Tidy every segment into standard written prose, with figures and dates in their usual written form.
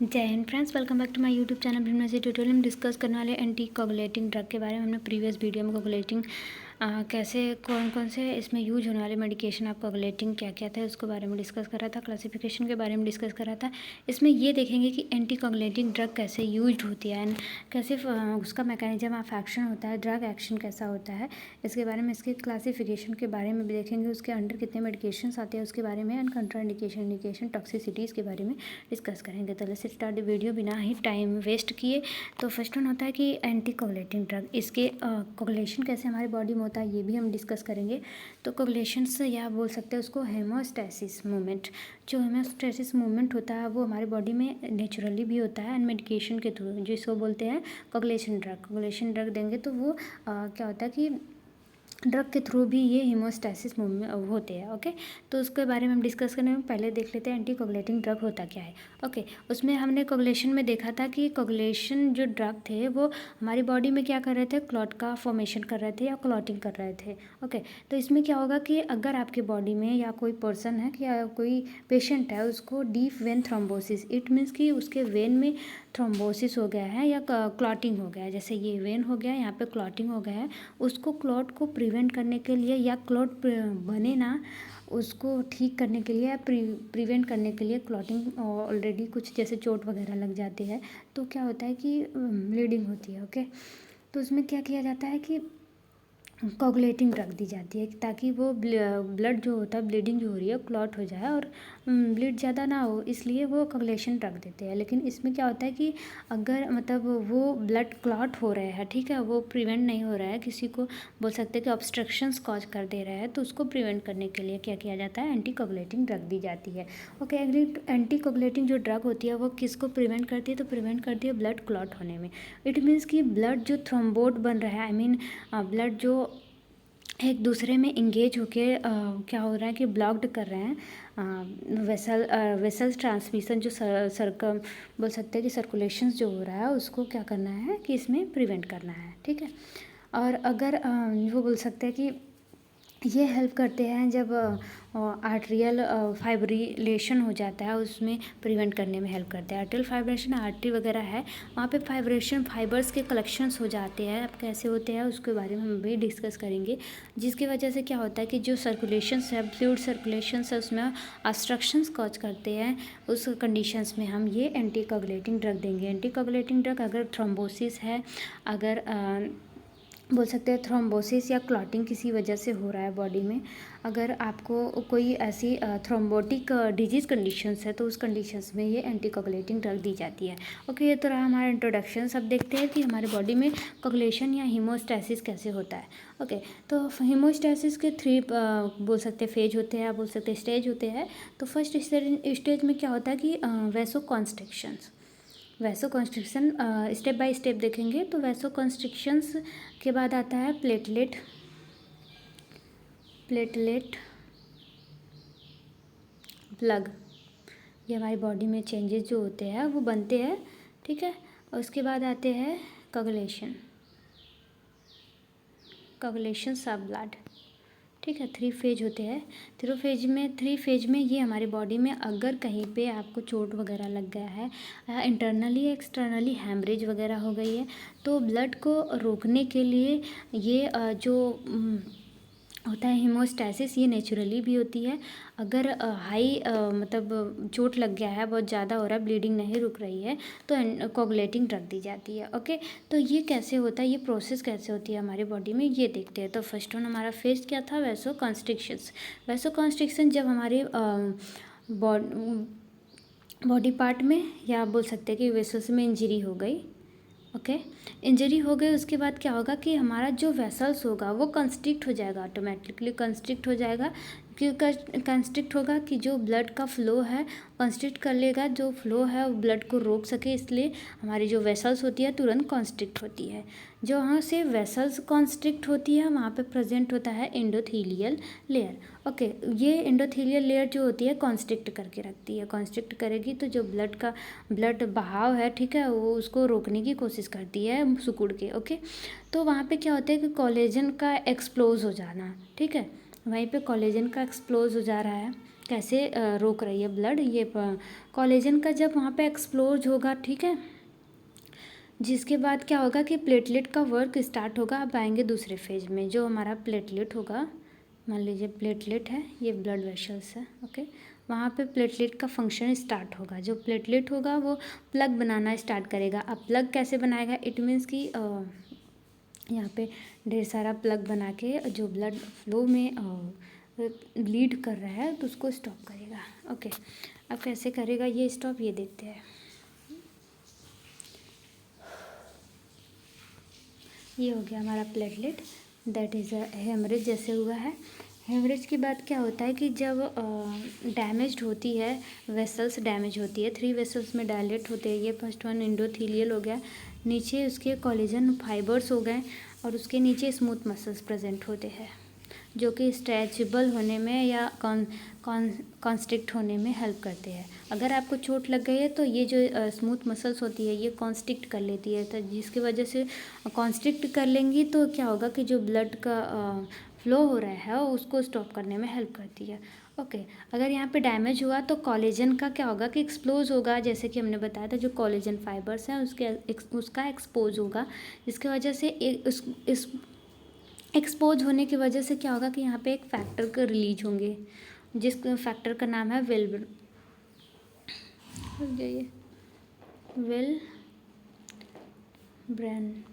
जय हिंद friends, welcome back to my YouTube channel Brahma ji tutorial. हम डिस्कस करने वाले एंटी कोगुलेटिंग ड्रग के बारे में। हमने प्रीवियस वीडियो में कोगुलेटिंग कैसे कौन कौन से इसमें यूज होने वाले मेडिकेशन आप कोगुलेटिंग क्या क्या था उसके बारे में डिस्कस कर रहा था, क्लासिफिकेशन के बारे में डिस्कस कर रहा था। इसमें ये देखेंगे कि एंटी कोगुलेटिंग ड्रग कैसे यूज होती है एंड कैसे उसका मैकेनिज्म ऑफ एक्शन होता है, ड्रग एक्शन कैसा होता है, इसके बारे में, इसके क्लासिफिकेशन के बारे में भी देखेंगे। उसके अंडर कितने मेडिकेशंस आते हैं उसके बारे में एंड कंट्राइंडिकेशन, इंडिकेशन, टॉक्सिसिटीज़ के बारे में डिस्कस करेंगे। तो लेट्स स्टार्ट वीडियो बिना ही टाइम वेस्ट किए। तो फर्स्ट वन होता है कि एंटी कोगुलेटिंग ड्रग, इसके कोगुलेशन कैसे हमारी बॉडी में होता है ये भी हम डिस्कस करेंगे। तो कोगुलेशन से या बोल सकते हैं उसको हेमोस्टैसिस मूवमेंट। जो हेमोस्टैसिस मूवमेंट होता है वो हमारी बॉडी में नेचुरली भी होता है एंड मेडिकेशन के थ्रू, जो इसको बोलते हैं कोगुलेशन ड्रग। कोगुलेशन ड्रग देंगे तो वो क्या होता है कि ड्रग के थ्रू भी ये हीमोस्टैसिस मूवमेंट होते हैं। ओके, तो उसके बारे में हम डिस्कस करने में पहले देख लेते हैं एंटी कोगुलेटिंग ड्रग होता क्या है। ओके, उसमें हमने कोगुलेशन में देखा था कि कोगुलेशन जो ड्रग थे वो हमारी बॉडी में क्या कर रहे थे, क्लॉट का फॉर्मेशन कर रहे थे या क्लॉटिंग कर रहे थे। ओके, तो इसमें क्या होगा कि अगर आपके बॉडी में या कोई पर्सन है या कोई पेशेंट है उसको deep vein thrombosis, it means कि उसके वेन में थ्रोम्बोसिस हो गया है या क्लॉटिंग हो गया है, जैसे ये वेन हो गया, यहाँ पे क्लॉटिंग हो गया है, उसको क्लॉट को प्रिवेंट करने के लिए या क्लॉट बने ना उसको ठीक करने के लिए या प्रिवेंट करने के लिए, क्लॉटिंग ऑलरेडी कुछ जैसे चोट वगैरह लग जाती है तो क्या होता है कि ब्लीडिंग होती है। ओके, तो उसमें क्या किया जाता है कि कोगुलेटिंग ड्रग दी जाती है ताकि वो ब्लड जो होता है, ब्लीडिंग जो हो रही है क्लॉट हो जाए और ब्लीड ज़्यादा ना हो, इसलिए वो कोगुलेशन ड्रग देते हैं। लेकिन इसमें क्या होता है कि अगर मतलब वो ब्लड क्लॉट हो रहा है, ठीक है, वो प्रिवेंट नहीं हो रहा है, किसी को बोल सकते हैं कि ऑब्स्ट्रक्शंस कॉज कर दे रहा है, तो उसको प्रिवेंट करने के लिए क्या किया जाता है, एंटी कोगुलेटिंग ड्रग दी जाती है। ओके, एंटी कोगुलेटिंग जो ड्रग होती है वो किसको प्रिवेंट करती है, तो प्रिवेंट करती है ब्लड क्लॉट होने में। इट मीन्स कि ब्लड जो थ्रोम्बोड बन रहा है, आई मीन ब्लड जो एक दूसरे में इंगेज होके क्या हो रहा है कि ब्लॉक्ड कर रहे हैं वेसल ट्रांसमिशन, जो सरकम बोल सकते हैं कि सर्कुलेशंस जो हो रहा है उसको क्या करना है कि इसमें प्रिवेंट करना है। ठीक है, और अगर वो बोल सकते हैं कि ये हेल्प करते हैं जब आर्ट्रियल फाइब्रिलेशन हो जाता है, उसमें प्रिवेंट करने में हेल्प करते हैं। आर्ट्रियल फाइब्रेशन, आर्टरी वगैरह है वहाँ पे फाइब्रेशन फाइबर्स के कलेक्शंस हो जाते हैं। अब कैसे होते हैं उसके बारे में हम भी डिस्कस करेंगे, जिसकी वजह से क्या होता है कि जो सर्कुलेशंस है, फ्लूइड सर्कुलेशंस है, उसमें ऑब्स्ट्रक्शंस कॉज करते हैं। उस कंडीशंस में हम ये एंटी कोगुलेटिंग ड्रग देंगे। एंटी कोगुलेटिंग ड्रग अगर थ्रोम्बोसिस है, अगर बोल सकते हैं थ्रोम्बोसिस या क्लॉटिंग किसी वजह से हो रहा है बॉडी में, अगर आपको कोई ऐसी थ्रोम्बोटिक डिजीज़ कंडीशंस है तो उस कंडीशंस में ये एंटी कोगुलेटिंग ड्रग दी जाती है। ओके, ये तो रहा हमारा इंट्रोडक्शन। अब देखते हैं कि हमारे बॉडी में कोगुलेशन या हीमोस्टैसिस कैसे होता है। ओके, तो हीमोस्टैसिस के थ्री बोल सकते हैं फेज होते हैं या बोल सकते हैं स्टेज होते हैं। तो फर्स्ट स्टेज में क्या होता है कि vaso constriction step by step देखेंगे। तो वैसो कॉन्स्ट्रिक्शंस के बाद आता है प्लेटलेट प्लग। ये हमारी बॉडी में चेंजेस जो होते हैं वो बनते हैं। ठीक है, और उसके बाद आते हैं कोगुलेशन सब ब्लड। ठीक है, थ्री फेज होते हैं। थ्री फेज में ये हमारी बॉडी में अगर कहीं पे आपको चोट वगैरह लग गया है, इंटरनली एक्सटर्नली हैमरेज वगैरह हो गई है, तो ब्लड को रोकने के लिए ये जो होता है हीमोस्टैसिस, ये नेचुरली भी होती है। अगर हाई मतलब चोट लग गया है, बहुत ज़्यादा हो रहा है, ब्लीडिंग नहीं रुक रही है, तो कोगुलेटिंग ड्रग दी जाती है। ओके, तो ये कैसे होता है, ये प्रोसेस कैसे होती है हमारी बॉडी में, ये देखते हैं। तो फर्स्ट वन हमारा फेज क्या था, वैसो कॉन्स्ट्रिक्शन जब हमारे बॉडी पार्ट में या बोल सकते हैं कि वेसल्स में इंजरी हो गई। ओके, इंजरी हो गई, उसके बाद क्या होगा कि हमारा जो वेसल्स होगा वो कंस्ट्रिक्ट हो जाएगा, ऑटोमेटिकली कंस्ट्रिक्ट हो जाएगा। क्यों कंस्ट्रिक्ट होगा कि जो ब्लड का फ्लो है कंस्ट्रिक्ट कर लेगा, जो फ्लो है वो ब्लड को रोक सके, इसलिए हमारी जो वेसल्स होती है तुरंत कंस्ट्रिक्ट होती है। जो वहाँ से वेसल्स कंस्ट्रिक्ट होती है वहाँ पे प्रेजेंट होता है एंडोथेलियल लेयर। ओके, ये एंडोथेलियल लेयर जो होती है कंस्ट्रिक्ट करके रखती है, कंस्ट्रिक्ट करेगी तो जो ब्लड बहाव है, ठीक है, वो उसको रोकने की कोशिश करती है सिकुड़ के। ओके, तो वहाँ पे क्या होता है कि कोलेजन का एक्सप्लोज हो जाना। ठीक है, वहीं पे कोलेजन का एक्सप्लोज हो जा रहा है। कैसे रोक रही है ब्लड, ये कोलेजन का जब वहाँ पे एक्सप्लोज होगा, ठीक है, जिसके बाद क्या होगा कि प्लेटलेट का वर्क स्टार्ट होगा। अब आएंगे दूसरे फेज में, जो हमारा प्लेटलेट होगा, मान लीजिए प्लेटलेट है, ये ब्लड वेसल्स है, ओके, वहाँ पे प्लेटलेट का फंक्शन स्टार्ट होगा। जो प्लेटलेट होगा वो प्लग बनाना स्टार्ट करेगा। अब प्लग कैसे बनाएगा, इट मीन्स कि यहाँ पे ढेर सारा प्लग बना के जो ब्लड फ्लो में लीड कर रहा है तो उसको स्टॉप करेगा। ओके, अब कैसे करेगा ये स्टॉप, ये देखते हैं। ये हो गया हमारा प्लेटलेट, दैट इज़ हेमरेज जैसे हुआ है। हेमरेज के बाद क्या होता है कि जब डैमेज होती है, वेसल्स डैमेज होती है, 3 वेसल्स में डायलेट होते हैं। ये फर्स्ट वन इंडोथीलियल हो गया, नीचे उसके कोलेजन फाइबर्स हो गए और उसके नीचे स्मूथ मसल्स प्रेजेंट होते हैं जो कि स्ट्रेचेबल होने में या कॉन्स्ट्रिक्ट होने में हेल्प करते हैं। अगर आपको चोट लग गई है तो ये जो स्मूथ मसल्स होती है ये कॉन्स्ट्रिक्ट कर लेती है, तो जिसकी वजह से कॉन्स्ट्रिक्ट कर लेंगी तो क्या होगा कि जो ब्लड का फ्लो हो रहा है उसको स्टॉप करने में हेल्प करती है। ओके, अगर यहाँ पे डैमेज हुआ तो कोलेजन का क्या होगा कि एक्सप्लोज होगा, जैसे कि हमने बताया था, जो कोलेजन फाइबर्स हैं उसका एक्सपोज होगा, जिसकी वजह से इस एक्सपोज होने की वजह से क्या होगा कि यहाँ पे एक फैक्टर का रिलीज होंगे, जिस फैक्टर का नाम है विल ब्रेन।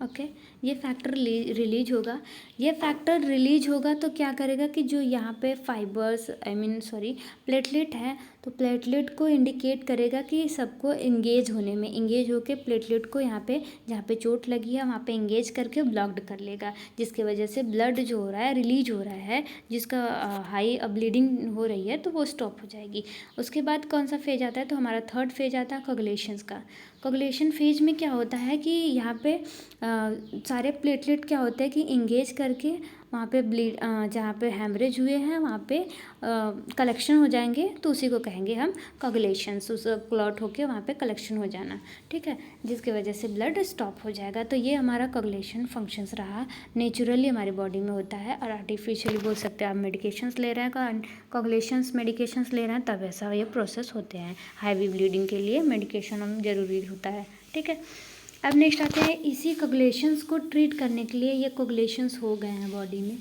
ओके, ये फैक्टर रिलीज होगा। ये फैक्टर रिलीज होगा तो क्या करेगा कि जो यहाँ पे फाइबर्स प्लेटलेट है, तो प्लेटलेट को इंडिकेट करेगा कि सबको इंगेज होने में, इंगेज होके प्लेटलेट को यहाँ पे जहाँ पे चोट लगी है वहाँ पे इंगेज करके ब्लॉक्ड कर लेगा, जिसकी वजह से ब्लड जो हो रहा है रिलीज हो रहा है, जिसका हाई ब्लीडिंग हो रही है तो वो स्टॉप हो जाएगी। उसके बाद कौन सा फेज आता है, तो हमारा थर्ड फेज आता है कोगुलेशंस का। कोगुलेशन फेज में क्या होता है कि यहाँ पे सारे प्लेटलेट क्या होते हैं कि इंगेज करके वहाँ पे ब्लीड, जहाँ पे हैमरेज हुए हैं वहाँ पे कलेक्शन हो जाएंगे, तो उसी को कहेंगे हम कोगुलेशंस। उस क्लॉट होके वहाँ पे कलेक्शन हो जाना, ठीक है, जिसकी वजह से ब्लड स्टॉप हो जाएगा। तो ये हमारा कोगुलेशन फंक्शंस रहा, नेचुरली हमारी बॉडी में होता है, और आर्टिफिशियली बोल सकते हैं आप मेडिकेशंस ले रहे हैं, कोगुलेशंस मेडिकेशंस ले रहे हैं, तब ऐसा ये प्रोसेस होते हैं। हैवी ब्लीडिंग के लिए मेडिकेशन हम जरूरी होता है, ठीक है। अब नेक्स्ट आते हैं, इसी कोगुलेशंस को ट्रीट करने के लिए, ये कोगुलेशंस हो गए हैं बॉडी में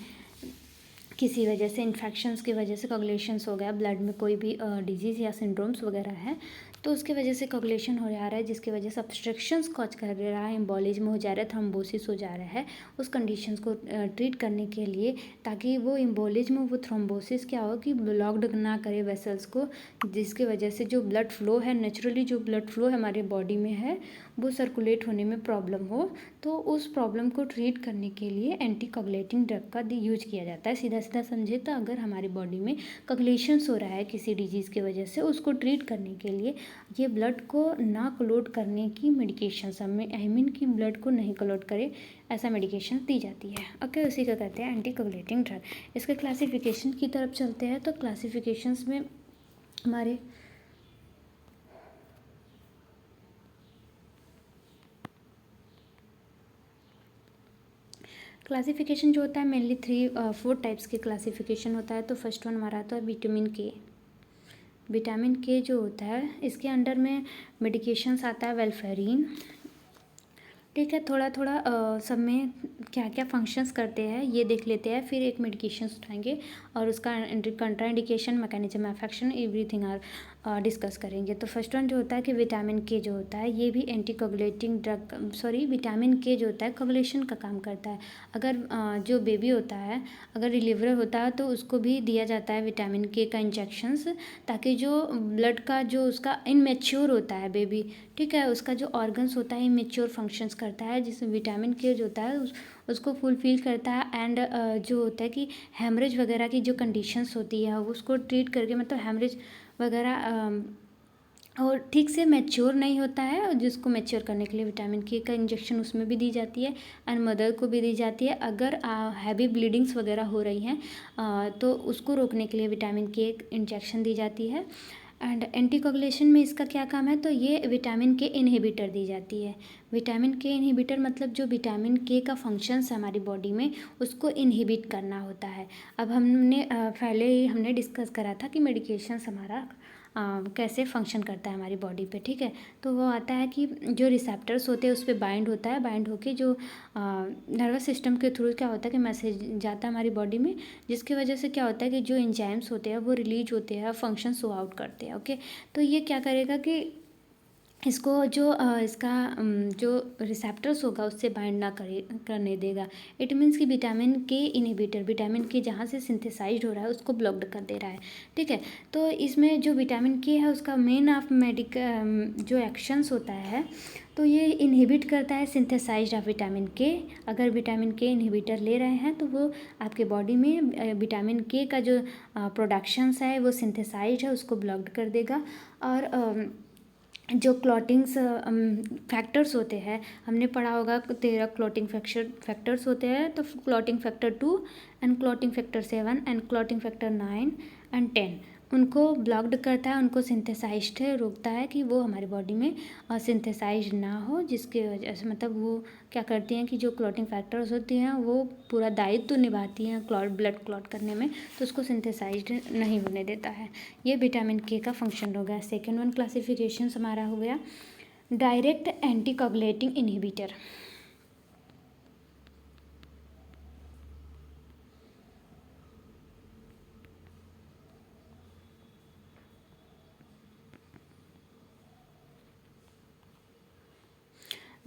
किसी वजह से, इन्फेक्शंस की वजह से कोगुलेशंस हो गया, ब्लड में कोई भी डिजीज़ या सिंड्रोम्स वगैरह है तो उसकी वजह से कोगुलेशन हो जा रहा है, जिसकी वजह से ऑब्स्ट्रक्शंस कॉज कर रहा है, एम्बोलिज्म हो जा रहा है, थ्रोम्बोसिस हो जा रहा है। उस कंडीशंस को ट्रीट करने के लिए, ताकि वो एम्बोलिज्म, वो थ्रोम्बोसिस क्या हो कि ब्लॉक्ड ना करे वेसल्स को, जिसकी वजह से जो ब्लड फ्लो है, नेचुरली जो ब्लड फ्लो हमारे बॉडी में है वो सर्कुलेट होने में प्रॉब्लम हो, तो उस प्रॉब्लम को ट्रीट करने के लिए एंटी कोगुलेटिंग ड्रग का यूज किया जाता है। सीधा सीधा समझे तो अगर हमारी बॉडी में कोगुलेशंस हो रहा है किसी डिजीज़ की वजह से, उसको ट्रीट करने के लिए ये ब्लड को ना क्लोट करने की मेडिकेशंस, हमें आई मीन कि ब्लड को नहीं क्लोट करे ऐसा मेडिकेशन दी जाती है। ओके, उसी का कहते हैं एंटी कोगुलेटिंग ड्रग। इसके क्लासिफिकेशन की तरफ चलते हैं, तो क्लासिफिकेशंस में हमारे क्लासिफिकेशन जो होता है मेनली 4 टाइप्स के क्लासिफिकेशन होता है। तो फर्स्ट वन हमारा आता है विटामिन के। विटामिन के जो होता है इसके अंडर में मेडिकेशंस आता है वेलफेरिन, ठीक है। थोड़ा थोड़ा सब में क्या क्या फंक्शंस करते हैं ये देख लेते हैं, फिर एक मेडिकेशंस उठाएंगे और उसका contraindication, mechanism of action, everything are discuss करेंगे। तो फर्स्ट वन जो होता है कि विटामिन के जो होता है ये भी एंटी कोगुलेटिंग ड्रग, विटामिन के जो होता है कोगुलेशन का काम करता है। अगर जो बेबी होता है, अगर डिलीवर होता है तो उसको भी दिया जाता है विटामिन के का इंजेक्शंस, ताकि जो ब्लड का जो उसका इनमेच्योर होता है बेबी, ठीक है, उसका जो ऑर्गन्स होता है इमेच्योर फंक्शंस करता है, जिसमें विटामिन के जो होता है उसको फुलफिल करता है। एंड जो होता है कि हेमरेज वगैरह की जो कंडीशंस होती है उसको ट्रीट करके, मतलब हेमरेज वगैरह और ठीक से मैच्योर नहीं होता है, और जिसको मैच्योर करने के लिए विटामिन के का इंजेक्शन उसमें भी दी जाती है, एंड मदर को भी दी जाती है। अगर हैवी ब्लीडिंग्स वगैरह हो रही हैं तो उसको रोकने के लिए विटामिन के इंजेक्शन दी जाती है। एंड एंटीकोगुलेशन में इसका क्या काम है, तो ये विटामिन के इनहिबिटर दी जाती है। विटामिन के इनहिबिटर मतलब जो विटामिन के का फंक्शंस है हमारी बॉडी में उसको इनहिबिट करना होता है। अब हमने पहले ही हमने डिस्कस करा था कि मेडिकेशंस हमारा कैसे फंक्शन करता है हमारी बॉडी पे, ठीक है। तो वो आता है कि जो रिसेप्टर्स होते हैं उस पर बाइंड होता है, बाइंड होके जो नर्वस सिस्टम के थ्रू क्या होता है कि मैसेज जाता है हमारी बॉडी में, जिसकी वजह से क्या होता है कि जो एंजाइम्स होते हैं वो रिलीज होते हैं, फंक्शन शो आउट करते हैं। ओके, तो ये क्या करेगा कि इसको जो इसका जो रिसेप्टर्स होगा उससे बाइंड ना करने देगा। इट मीन्स कि विटामिन के इनहिबिटर, विटामिन के जहाँ से सिंथेसाइज्ड हो रहा है उसको ब्लॉक्ड कर दे रहा है, ठीक है। तो इसमें जो विटामिन के है उसका मेन ऑफ जो एक्शंस होता है, तो ये इनहिबिट करता है सिंथेसाइज्ड ऑफ विटामिन के। अगर विटामिन के इनहिबिटर ले रहे हैं तो वो आपके बॉडी में विटामिन के का जो प्रोडक्शंस है वो सिंथेसाइज्ड है उसको ब्लॉक्ड कर देगा। और जो क्लॉटिंग्स फैक्टर्स होते हैं, हमने पढ़ा होगा 13 क्लॉटिंग फैक्टर्स होते हैं, तो clotting factor 2 and clotting factor 7 and clotting factor 9 and 10 उनको ब्लॉक्ड करता है, उनको सिंथेसाइज्ड रोकता है कि वो हमारी बॉडी में सिंथेसाइज्ड ना हो, जिसके वजह से मतलब वो क्या करती हैं कि जो क्लॉटिंग फैक्टर्स होती हैं वो पूरा दायित्व तो निभाती हैं ब्लड क्लॉट करने में, तो उसको सिंथेसाइज्ड नहीं होने देता है। ये विटामिन के का फंक्शन हो गया। सेकेंड वन क्लासिफिकेशन हमारा हो गया डायरेक्ट एंटीकोगुलेटिंग इनहिबिटर।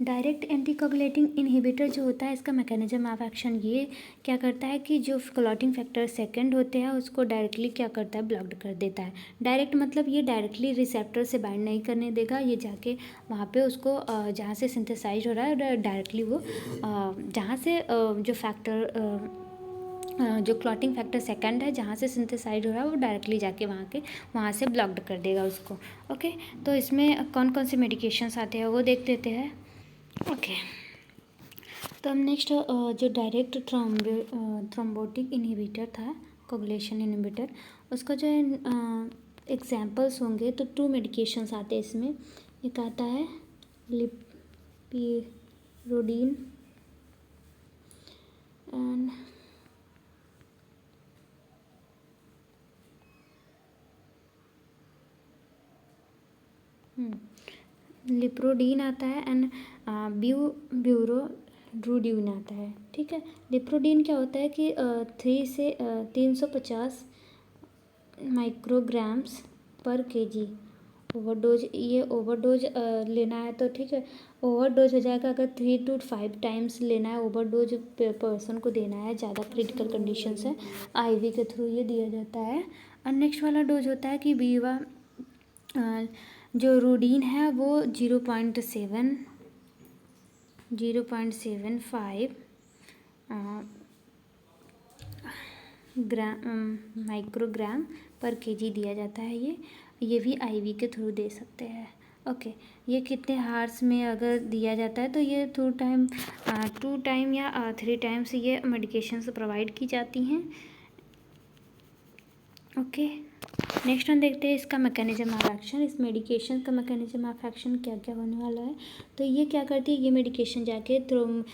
डायरेक्ट एंटीकोगुलेटिंग इनहिबिटर जो होता है इसका मैकेनिज्म ऑफ एक्शन ये क्या करता है कि जो क्लॉटिंग फैक्टर सेकंड होते हैं उसको डायरेक्टली क्या करता है, ब्लॉक्ड कर देता है। डायरेक्ट मतलब ये डायरेक्टली रिसेप्टर से बाइंड नहीं करने देगा, ये जाके वहाँ पे उसको जहाँ से सिंथेसाइज हो रहा है डायरेक्टली वो जहाँ से जो फैक्टर जो क्लॉटिंग फैक्टर सेकंड है जहाँ से सिंथेसाइज हो रहा है वो डायरेक्टली जाके वहाँ से ब्लॉक्ड कर देगा उसको। ओके, तो इसमें कौन कौन से मेडिकेशंस आते हैं वो देख लेते हैं। ओके, तो हम नेक्स्ट जो डायरेक्ट थ्रोम्बोटिक इनहिबिटर था, कोगुलेशन इनहिबिटर, उसका जो एग्जांपल्स होंगे तो 2 मेडिकेशंस आते हैं इसमें। एक आता है लिपिरोडीन एंड लिप्रोडीन आता है एंड ब्यूरोड्रूडिन आता है, ठीक है। लिप्रोडीन क्या होता है कि 3 से 350 माइक्रोग्राम्स पर केजी ओवरडोज, ये ओवरडोज लेना है तो ठीक है, ओवरडोज हो जाएगा। अगर 3 to 5 टाइम्स लेना है, ओवरडोज पर्सन को देना है, ज़्यादा क्रिटिकल कंडीशंस है, आईवी के थ्रू ये दिया जाता है। और नेक्स्ट वाला डोज होता है कि बीवा जो रूडीन है वो 0.75 माइक्रोग्राम पर केजी दिया जाता है। ये भी आईवी के थ्रू दे सकते हैं। ओके, ये कितने हार्स में अगर दिया जाता है तो ये 2 टाइम या 3 टाइम्स ये मेडिकेशंस प्रोवाइड की जाती हैं। ओके, नेक्स्ट हम देखते हैं इसका मैकेनिज्म ऑफ एक्शन। इस मेडिकेशन का मैकेनिज्म ऑफ एक्शन क्या क्या होने वाला है। तो ये क्या करती है, ये मेडिकेशन जाके जो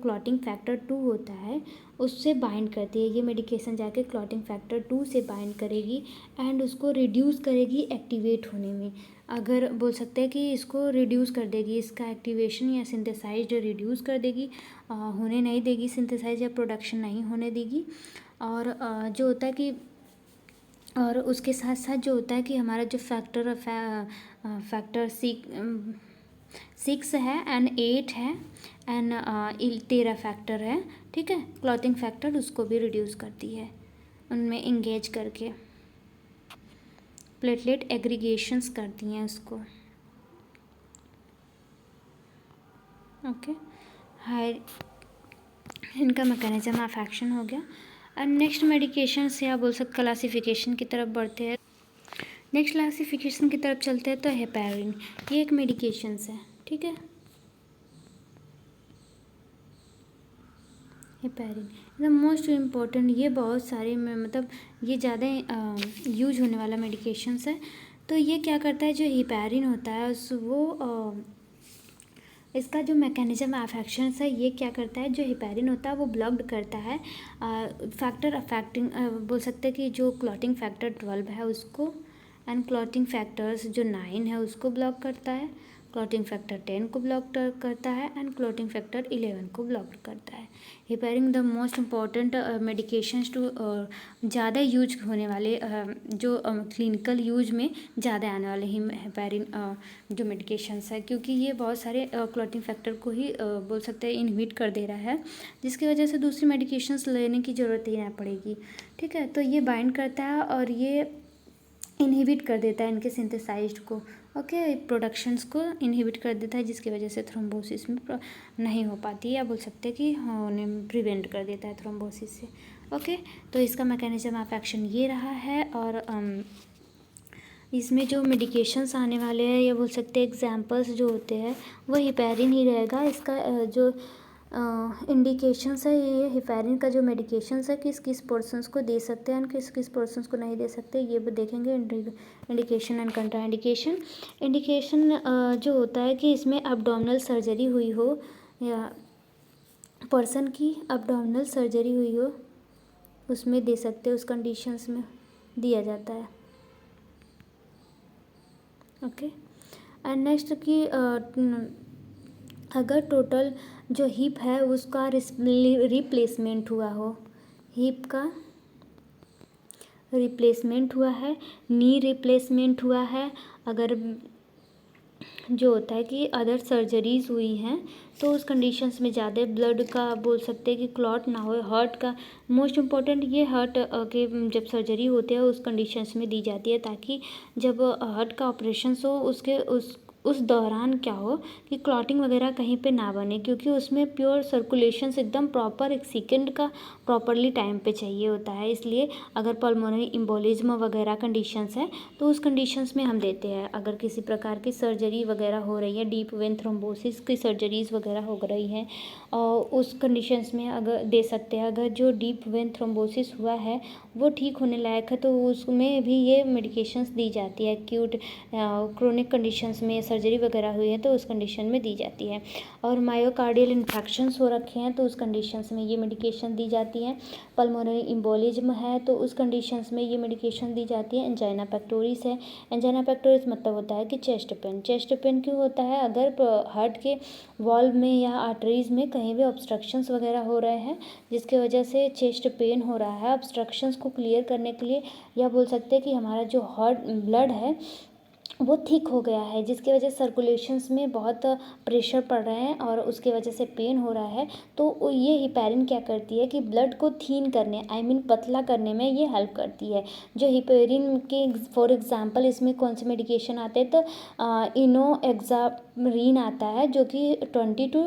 क्लॉटिंग फैक्टर 2 होता है उससे बाइंड करती है। ये मेडिकेशन जाके क्लॉटिंग फैक्टर 2 से बाइंड करेगी एंड उसको रिड्यूस करेगी एक्टिवेट होने में। अगर बोल सकते हैं कि इसको रिड्यूस कर देगी, इसका एक्टिवेशन या सिंथेसाइज्ड रिड्यूस कर देगी, होने नहीं देगी सिंथेसाइज या प्रोडक्शन नहीं होने देगी। और जो होता है कि और उसके साथ साथ जो होता है कि हमारा जो फैक्टर 6 है एंड 8 है एंड 13 फैक्टर है, ठीक है, क्लॉथिंग फैक्टर, उसको भी रिड्यूस करती है उनमें इंगेज करके, प्लेटलेट एग्रीगेशंस करती हैं उसको। ओके, हाई इनका मैकेनिज्म ऑफ एक्शन हो गया। और नेक्स्ट मेडिकेशन से आप बोल सकते क्लासिफिकेशन की तरफ बढ़ते हैं। नेक्स्ट क्लासिफिकेशन की तरफ चलते हैं तो हेपेरिन, ये एक मेडिकेशंस है, ठीक है। हेपेरिन द मोस्ट इम्पॉर्टेंट, ये बहुत सारे मतलब ये ज़्यादा यूज होने वाला मेडिकेशंस है। तो ये क्या करता है, जो हिपैरिन होता है इसका जो मैकेनिज्म ऑफ एक्शन है, ये क्या करता है, जो हिपैरिन होता है वो ब्लॉक्ड करता है फैक्टर अफेक्टिंग, बोल सकते हैं कि जो क्लॉटिंग फैक्टर 12 है उसको, एंड क्लॉटिंग फैक्टर्स जो 9 है उसको ब्लॉक करता है, क्लॉटिंग फैक्टर 10 को ब्लॉक करता है, एंड क्लॉटिंग फैक्टर 11 को ब्लॉक करता है। Heparin the most important medications टू ज़्यादा यूज होने वाले जो क्लिनिकल यूज में ज़्यादा आने वाले हिपैरिन जो मेडिकेशंस है, क्योंकि ये बहुत सारे क्लॉटिंग फैक्टर को ही बोल सकते हैं इनहिबिट कर दे रहा है, जिसकी वजह से दूसरी मेडिकेशंस लेने की ज़रूरत ही ना पड़ेगी। ठीक है, तो ये बाइंड करता है और ये इनहिबिट कर देता है इनके सिंथेसाइज्ड को, ओके, प्रोडक्शंस को इनहिबिट कर देता है, जिसकी वजह से थ्रोम्बोसिस में नहीं हो पाती है, या बोल सकते हैं कि होने प्रिवेंट कर देता है थ्रोम्बोसिस से। ओके, तो इसका मैकेनिज्म ऑफ एक्शन ये रहा है। और इसमें जो मेडिकेशंस आने वाले हैं, या बोल सकते हैं एग्जाम्पल्स जो होते हैं, वो हिपैरिन ही रहेगा। इसका जो इंडिकेशंस है, ये हिपैरिन का जो मेडिकेशंस है किस किस पर्सन्स को दे सकते हैं, किस किस पर्सन्स को नहीं दे सकते, ये भी देखेंगे। Indication and contraindication. इंडिकेशन जो होता है कि इसमें अब्डोमिनल सर्जरी हुई हो, या पर्सन की अब्डोमिनल सर्जरी हुई हो, उसमें दे सकते हैं, उस कंडीशंस में दिया जाता है। ओके, एंड नेक्स्ट कि अगर टोटल जो हिप है उसका रिप्लेसमेंट हुआ हो, हिप का रिप्लेसमेंट हुआ है, नी रिप्लेसमेंट हुआ है, अगर जो होता है कि अदर सर्जरीज हुई हैं, तो उस कंडीशंस में ज़्यादा ब्लड का बोल सकते हैं कि क्लॉट ना हो। हार्ट का मोस्ट इम्पॉर्टेंट, ये हार्ट के जब सर्जरी होती है उस कंडीशंस में दी जाती है, ताकि जब हार्ट का ऑपरेशन हो उसके उस दौरान क्या हो कि क्लॉटिंग वगैरह कहीं पे ना बने, क्योंकि उसमें प्योर सर्कुलेशंस एकदम प्रॉपर 1 सेकेंड का प्रॉपरली टाइम पे चाहिए होता है। इसलिए अगर पल्मोनरी एम्बोलिज्म वगैरह कंडीशंस है तो उस कंडीशंस में हम देते हैं। अगर किसी प्रकार की सर्जरी वगैरह हो रही है, डीप वेन थ्रोम्बोसिस की सर्जरीज वगैरह हो रही हैं, और उस कंडीशंस में अगर दे सकते हैं। अगर जो डीप वेन थ्रोम्बोसिस हुआ है वो ठीक होने लायक है, तो उसमें भी ये मेडिकेशंस दी जाती है। एक्यूट क्रोनिक कंडीशंस में सर्जरी वगैरह हुई है तो उस कंडीशन में दी जाती है। और मायोकार्डियल इन्फेक्शंस हो रखे हैं तो उस कंडीशंस में ये मेडिकेशन दी जाती है। पल्मोनरी एम्बोलिज्म है तो उस कंडीशंस में ये मेडिकेशन दी जाती है। एंजाइना पेक्टोरिस है, एंजाइना पेक्टोरिस मतलब होता है कि चेस्ट पेन। चेस्ट पेन क्यों होता है? अगर हार्ट के वॉल्व में या आर्टरीज में कहीं भी ऑब्स्ट्रक्शंस वगैरह हो रहे हैं, जिसकी वजह से चेस्ट पेन हो रहा है, ऑब्स्ट्रक्शंस को क्लियर करने के लिए, या बोल सकते हैं कि हमारा जो हार्ट ब्लड है वो ठीक हो गया है, जिसकी वजह से सर्कुलेशंस में बहुत प्रेशर पड़ रहे हैं और उसके वजह से पेन हो रहा है, तो ये हिपैरिन क्या करती है कि ब्लड को थीन करने, पतला करने में ये हेल्प करती है। जो हिपैरिन के फॉर एग्जांपल इसमें कौन से मेडिकेशन आते हैं, तो इनोएक्सारिन आता है, जो कि 20 to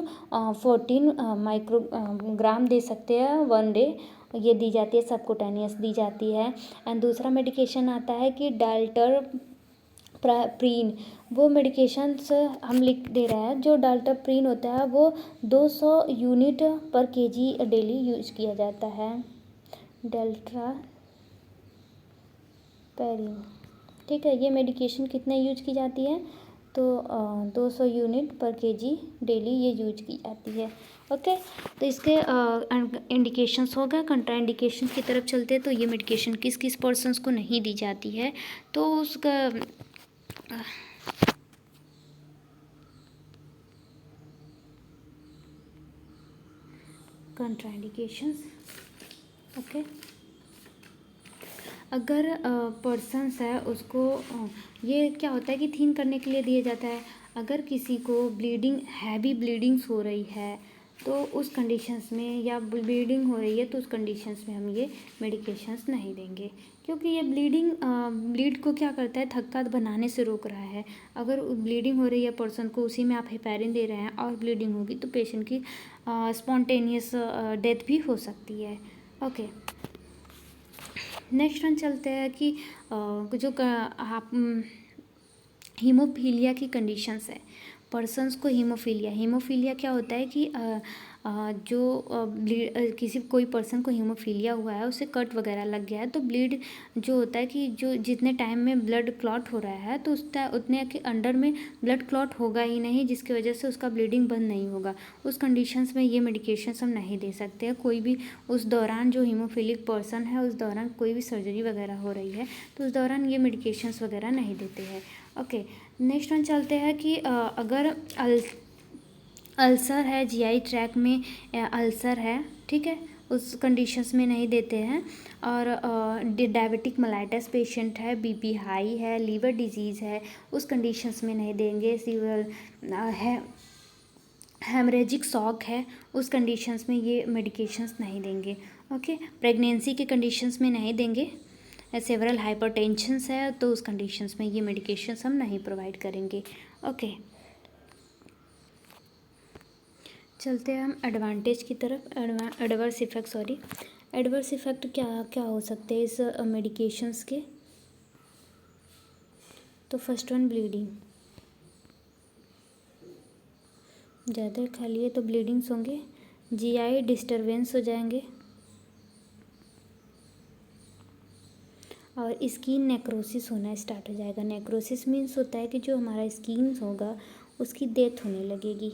14 माइक्रोग्राम दे सकते हैं 1 डे, ये दी जाती है, सबकुटेनियस दी जाती है। एंड दूसरा मेडिकेशन आता है कि डाल्टरप्रीन, वो मेडिकेशंस हम लिख दे रहे हैं। जो डाल्टरप्रीन होता है वो 200 यूनिट पर केजी डेली यूज किया जाता है। डाल्टरपेरिन, ठीक है, ये मेडिकेशन कितने यूज की जाती है, तो 200 यूनिट पर केजी डेली ये यूज की जाती है। ओके, तो इसके इंडिकेशंस हो गए। कंट्राइंडिकेशन की तरफ चलते हैं, तो ये मेडिकेशन किस किस पर्सन्स को नहीं दी जाती है, तो उसका कंट्राइंडिकेशंस। ओके, अगर पर्सन्स है उसको ये क्या होता है कि थीन करने के लिए दिया जाता है। अगर किसी को ब्लीडिंग, हैवी ब्लीडिंग्स हो रही है तो उस कंडीशंस में, या ब्लीडिंग हो रही है तो उस कंडीशंस में हम ये मेडिकेशंस नहीं देंगे, क्योंकि ये ब्लीड को क्या करता है, थक्का बनाने से रोक रहा है। अगर ब्लीडिंग हो रही है पर्सन को, उसी में आप हिपैरिन दे रहे हैं और ब्लीडिंग होगी तो पेशेंट की स्पॉन्टेनियस डेथ भी हो सकती है। ओके, नेक्स्ट वन चलते हैं कि जो आप हीमोफीलिया की कंडीशंस है, पर्सन्स को हीमोफीलिया क्या होता है कि किसी कोई पर्सन को हीमोफीलिया हुआ है, उसे कट वगैरह लग गया है, तो ब्लीड जो होता है कि जो जितने टाइम में ब्लड क्लॉट हो रहा है तो उतने के अंडर में ब्लड क्लॉट होगा ही नहीं, जिसकी वजह से उसका ब्लीडिंग बंद नहीं होगा। उस कंडीशंस में ये मेडिकेशंस हम नहीं दे सकते हैं। कोई भी उस दौरान जो हीमोफीलिक पर्सन है उस दौरान कोई भी सर्जरी वगैरह हो रही है तो उस दौरान ये मेडिकेशंस वगैरह नहीं देते हैं। ओके, नेक्स्ट वन चलते हैं कि अगर अल्सर है, जीआई ट्रैक में अल्सर है, ठीक है, उस कंडीशंस में नहीं देते हैं। और डायबिटिक मेलाइटस पेशेंट है, बीपी हाई है, लीवर डिजीज़ है, उस कंडीशंस में नहीं देंगे। सीवर है, हेमरेजिक शॉक है, उस कंडीशंस में ये मेडिकेशंस नहीं देंगे। ओके, प्रेगनेंसी के कंडीशंस में नहीं देंगे। सेवरल हाइपरटेंशंस है तो उस कंडीशंस में ये मेडिकेशंस हम नहीं प्रोवाइड करेंगे। ओके, चलते हैं हम एडवांटेज की तरफ। एडवर्स इफ़ेक्ट क्या क्या हो सकते हैं इस मेडिकेशंस के। तो फर्स्ट वन, ब्लीडिंग। ज़्यादा खा लिए तो ब्लीडिंग्स होंगे, जीआई डिस्टर्बेंस हो जाएंगे, और स्किन नेक्रोसिस होना स्टार्ट हो जाएगा। नेक्रोसिस मीन्स होता है कि जो हमारा स्किन होगा उसकी डेथ होने लगेगी।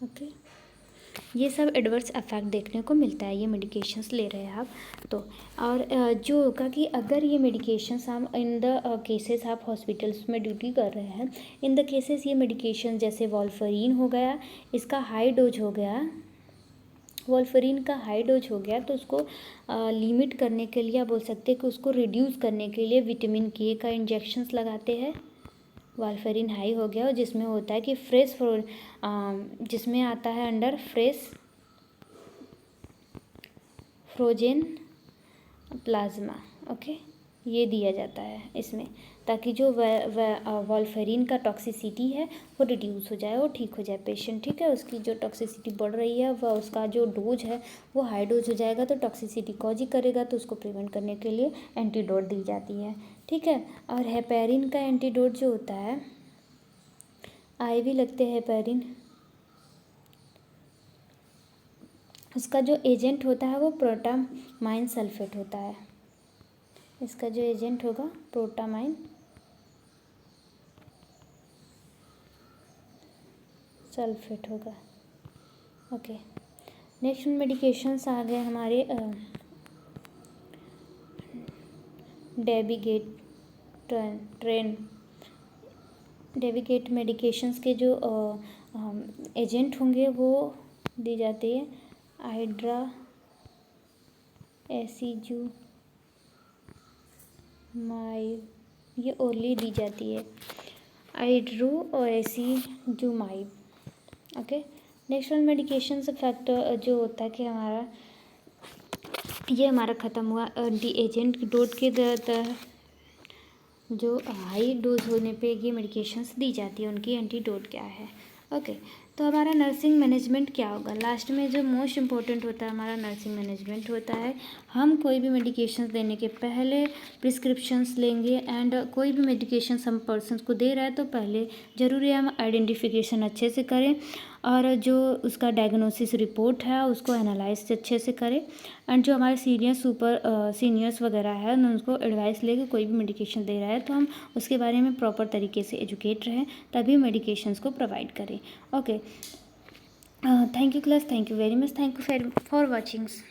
ओके, ये सब एडवर्स इफेक्ट देखने को मिलता है ये मेडिकेशंस ले रहे हैं आप तो। और जो होगा कि अगर ये मेडिकेशंस आप इन द केसेस आप हॉस्पिटल्स में ड्यूटी कर रहे हैं, इन द केसेस ये मेडिकेशन जैसे वॉल्फरीन हो गया, इसका हाई डोज हो गया, वॉल्फरीन का हाई डोज हो गया तो उसको लिमिट करने के लिए आप बोल सकते हैं कि उसको रिड्यूस करने के लिए विटामिन के का इंजेक्शंस लगाते हैं। वारफेरिन हाई हो गया, जिसमें होता है कि जिसमें आता है अंडर फ्रोजेन प्लाज्मा। ओके, ये दिया जाता है इसमें, ताकि जो वारफेरिन का टॉक्सिसिटी है वो रिड्यूस हो जाए, वो ठीक हो जाए पेशेंट। ठीक है, उसकी जो टॉक्सिसिटी बढ़ रही है वह उसका जो डोज है वो हाई डोज हो जाएगा तो टॉक्सिसिटी कॉज ही करेगा, तो उसको प्रिवेंट करने के लिए एंटीडोट दी जाती है। ठीक है, और हेपेरिन का एंटीडोट जो होता है, IV लगते हैं हेपेरिन, उसका जो एजेंट होता है वो प्रोटामाइन सल्फेट होता है। इसका जो एजेंट होगा प्रोटामाइन सल्फेट होगा। ओके, नेक्स्ट मेडिकेशंस आ गए हमारे डेविगेट मेडिकेशंस के जो एजेंट होंगे वो दी जाती है हाइड्रोएसिजुमाइब, ये ओरली दी जाती है, हाइड्रोएसिजुमाइब। Okay, next one medications factor जो होता है कि हमारा ख़त्म हुआ एंटी एजेंट डोज के जो हाई डोज होने पे ये मेडिकेशंस दी जाती है, उनकी एंटीडोट क्या है। ओके, तो हमारा नर्सिंग मैनेजमेंट क्या होगा। लास्ट में जो मोस्ट इम्पॉर्टेंट होता है हमारा नर्सिंग मैनेजमेंट होता है। हम कोई भी मेडिकेशंस देने के पहले प्रिस्क्रिप्शंस लेंगे, एंड कोई भी मेडिकेशंस हम पर्सन्स को दे रहा है तो पहले ज़रूरी है हम आइडेंटिफिकेशन अच्छे से करें, और जो उसका डायग्नोसिस रिपोर्ट है उसको एनालाइज अच्छे से करें, एंड जो हमारे सीनियर्स वगैरह है उनको एडवाइस लेके कोई भी मेडिकेशन दे रहा है तो हम उसके बारे में प्रॉपर तरीके से एजुकेट रहें, तभी मेडिकेशंस को प्रोवाइड करें। Okay, thank you class, thank you very much, thank you for watchings.